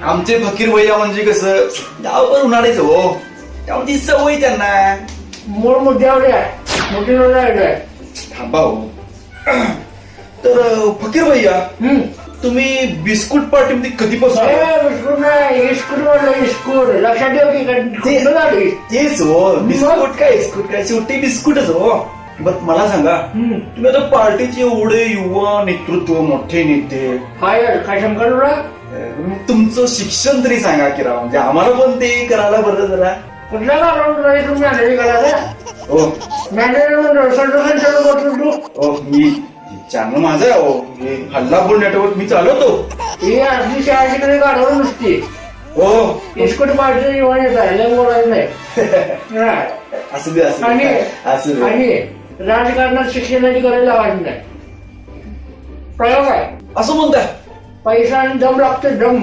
आमचे फकीर भैया म्हणजे कसं गावभर उन्हाळेच हो, त्यामुळे ती सवय त्यांना. मूळ मुद्द्यावर आहे, मोठी आहे. थांबा हो. तर फकीर भैया, तुम्ही बिस्कुट पार्टीमध्ये कधीपासून? बिस्कुट नाही, इस्कुट म्हणलं, इस्कुट. लक्षात ठेव की तेच हो, बिस्कुट काय इस्कुट काय, शेवटी बिस्कुटच हो. बरं मला सांगा, तुम्ही आता पार्टीचे एवढे युवा नेतृत्व, मोठे नेते, काय शंकर तुला? तुमचं शिक्षण तरी सांगा की राव, म्हणजे आम्हाला पण ते करायला बरं जरा. कुठल्या गावाला तुम्ही मॅनेज करायला? हो मॅनेजर तू मी चॅनल माझा आहे हो, हल्लापूर नेटवर्क मी चालवतो. ही आपली शाळेकडे गाडवर नुसती हो, इस्कुट पार्टी येऊन येत आहे, लय बोलायचं नाही. असू दे असू आणि दे असू दे. आणि राजकारणात शिक्षणाची गरज लावायची नाही. प्रयोग आहे असं म्हणताय? पैसा आणि दम लागतो, दम.